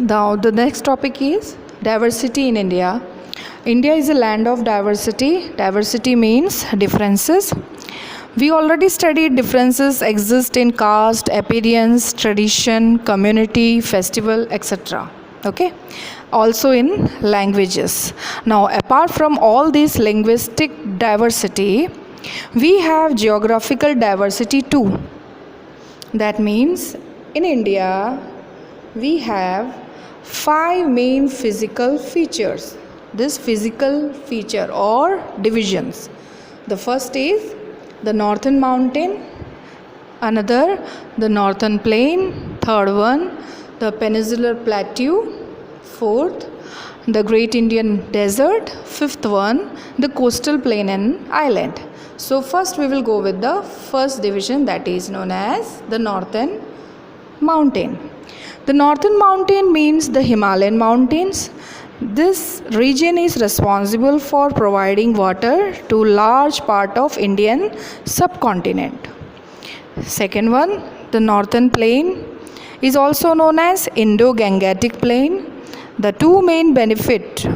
Now, the next topic is diversity in India. India is a land of diversity. Diversity means differences. We already studied differences exist in caste, appearance, tradition, community, festival, etc. Okay, also in languages. Now, apart from all this linguistic diversity, we have geographical diversity too. That means in India, we have five main physical features. This physical feature or divisions. The first is the northern mountain, another the northern plain, third one the peninsular plateau, fourth the great Indian desert, fifth one the coastal plain and island. So first we will go with the first division, that is known as the northern mountain. The northern mountain means the Himalayan mountains. This region is responsible for providing water to large part of Indian subcontinent. Second one, the northern plain is also known as Indo-Gangetic plain. The two main benefit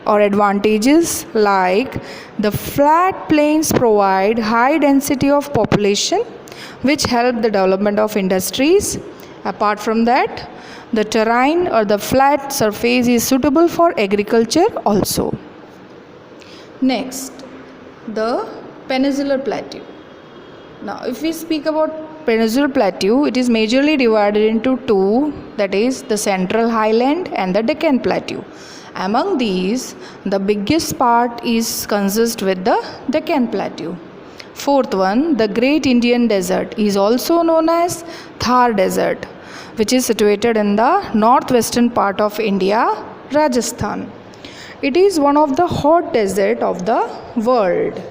or advantages like the flat plains provide high density of population which help the development of industries. Apart from that, the terrain or the flat surface is suitable for agriculture also. Next, the peninsular plateau. Now, if we speak about peninsular plateau, it is majorly divided into two, that is the central highland and the Deccan plateau. Among these, the biggest part is consist with the Deccan plateau. Fourth one, the great Indian desert is also known as Thar desert, which is situated in the northwestern part of India, Rajasthan. It is one of the hot desert of the world.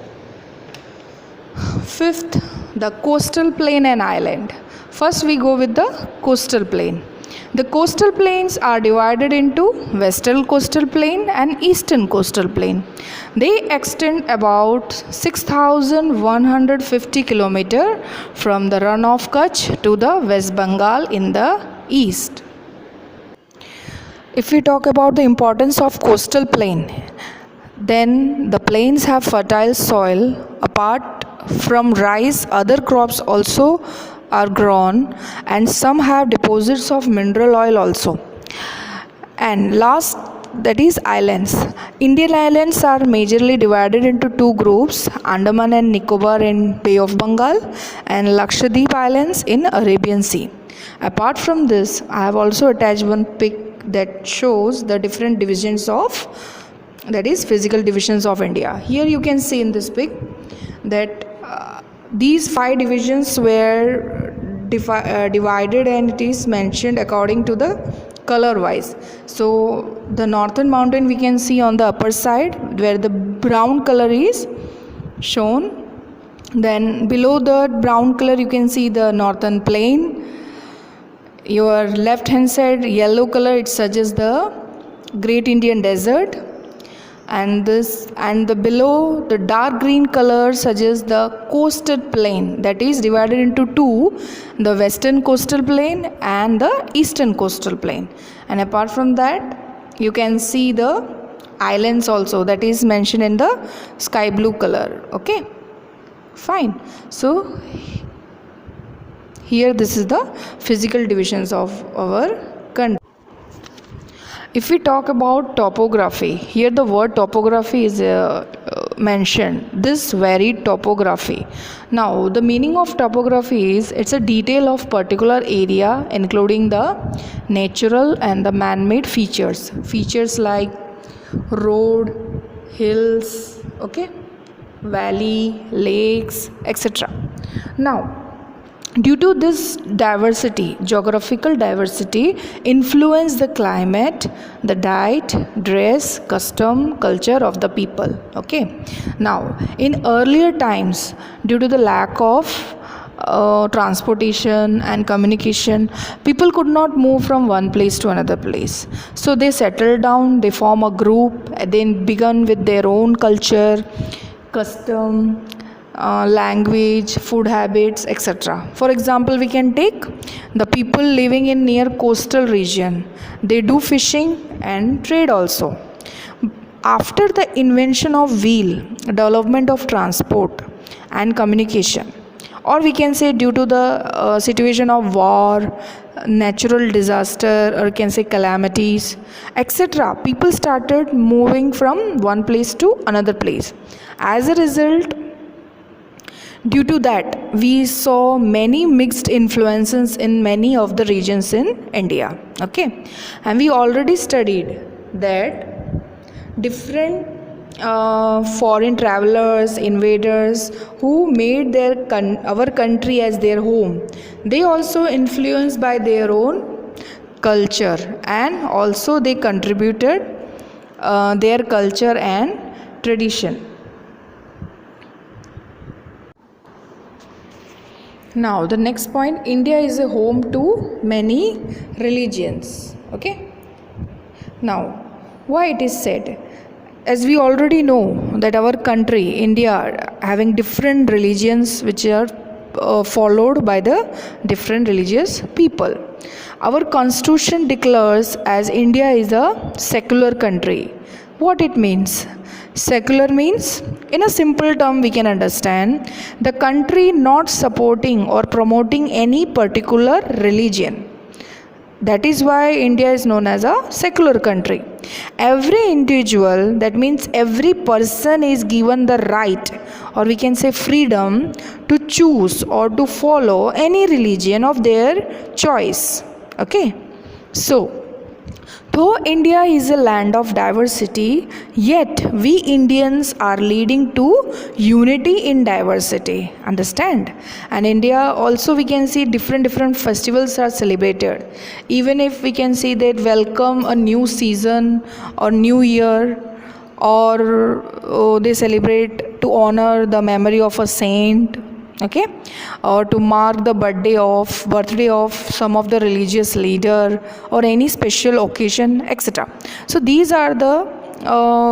Fifth, the coastal plain and island. First we go with the coastal plain. The coastal plains are divided into western coastal plain and eastern coastal plain. They extend about 6,150 km from the Run of Kutch to the West Bengal in the east. If we talk about the importance of coastal plain, then the plains have fertile soil. Apart from rice, other crops also are grown, and some have deposits of mineral oil also. And last, that is islands. Indian islands are majorly divided into two groups, Andaman and Nicobar in Bay of Bengal and Lakshadweep Islands in Arabian Sea. Apart from this, I have also attached one pic that shows the different divisions of, that is physical divisions of India. Here you can see in this pic that these five divisions were divided, and it is mentioned according to the color wise. So the northern mountain we can see on the upper side where the brown color is shown. Then below the brown color you can see the northern plain. Your left hand side yellow color, it suggests the great Indian desert. And the below the dark green color suggests the coastal plain, that is divided into two, the western coastal plain and the eastern coastal plain. And apart from that, you can see the islands also, that is mentioned in the sky blue color. Okay, fine. So here this is the physical divisions of our country. If we talk about topography, here the word topography is mentioned, this varied topography. Now the meaning of topography is it's a detail of particular area including the natural and the man-made features. Features like road, hills, okay, valley, lakes, etc. Now, due to this diversity, geographical diversity influence the climate, the diet, dress, custom, culture of the people. Okay. Now, in earlier times, due to the lack of transportation and communication, people could not move from one place to another place. So they settled down, they form a group, then began with their own culture, custom, language, food habits, etc. For example, we can take the people living in near coastal region. They do fishing and trade also. After the invention of wheel, development of transport and communication, or we can say due to the situation of war, natural disaster, or can say calamities, etc., people started moving from one place to another place. As a result, due to that, we saw many mixed influences in many of the regions in India. Okay, and we already studied that different foreign travelers, invaders who made our country as their home, they also influenced by their own culture, and also they contributed their culture and tradition. Now the next point, India is a home to many religions. Okay, now why it is said, as we already know that our country India having different religions which are followed by the different religious people. Our constitution declares as India is a secular country. What it means? Secular means, in a simple term we can understand, the country not supporting or promoting any particular religion. That is why India is known as a secular country. Every individual, that means every person, is given the right, or we can say freedom, to choose or to follow any religion of their choice. Okay, so though India is a land of diversity, yet we Indians are leading to unity in diversity. Understand? And India also, we can see different festivals are celebrated. Even if we can see that welcome a new season or new year, or they celebrate to honor the memory of a saint. Okay, or to mark the birthday of some of the religious leader, or any special occasion, etc. So these are the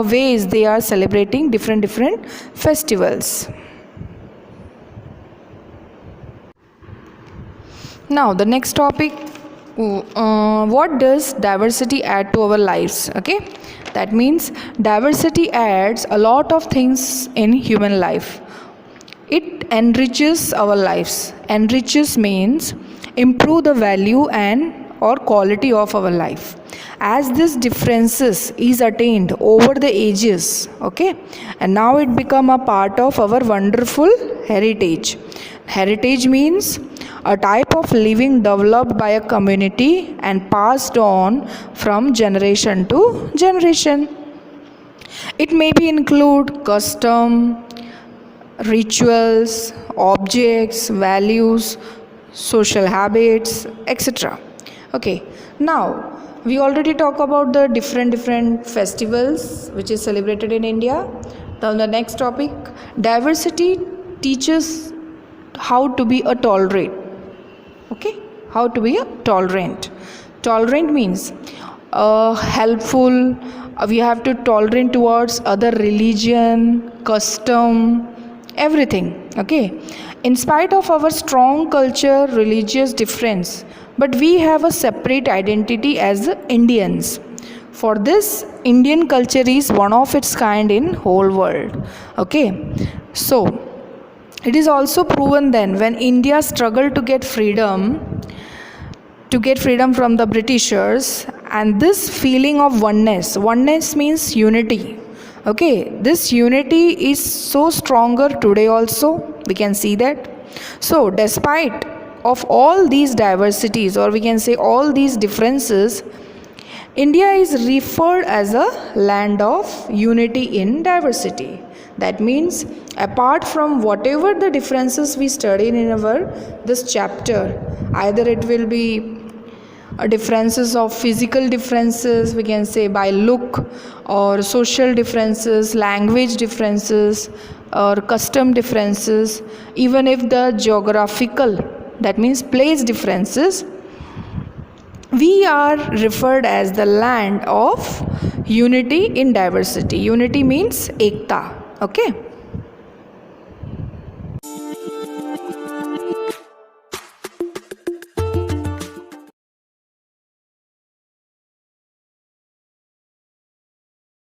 ways they are celebrating different festivals. Now the next topic, what does diversity add to our lives? Okay, that means diversity adds a lot of things in human life. It enriches our lives. Enriches means improve the value and or quality of our life. As this differences is attained over the ages, okay, and now it become a part of our wonderful heritage. Heritage means a type of living developed by a community and passed on from generation to generation. It may be include custom, rituals, objects, values, social habits, etc. Okay, now we already talk about the different festivals which is celebrated in India. Now the next topic, diversity teaches how to be a tolerant. Okay, how to be a tolerant. Tolerant means helpful. We have to tolerate towards other religion, custom, everything. Okay, in spite of our strong culture, religious difference, but we have a separate identity as Indians. For this, Indian culture is one of its kind in whole world. Okay, so it is also proven then when India struggled to get freedom from the Britishers, and this feeling of oneness means unity. Okay, this unity is so stronger today also, we can see that. So despite of all these diversities, or we can say all these differences, India is referred as a land of unity in diversity. That means apart from whatever the differences we studied in our this chapter, either it will be differences of physical differences, we can say by look, or social differences, language differences, or custom differences, even if the geographical, that means place differences, we are referred as the land of unity in diversity. Unity means ekta. Okay.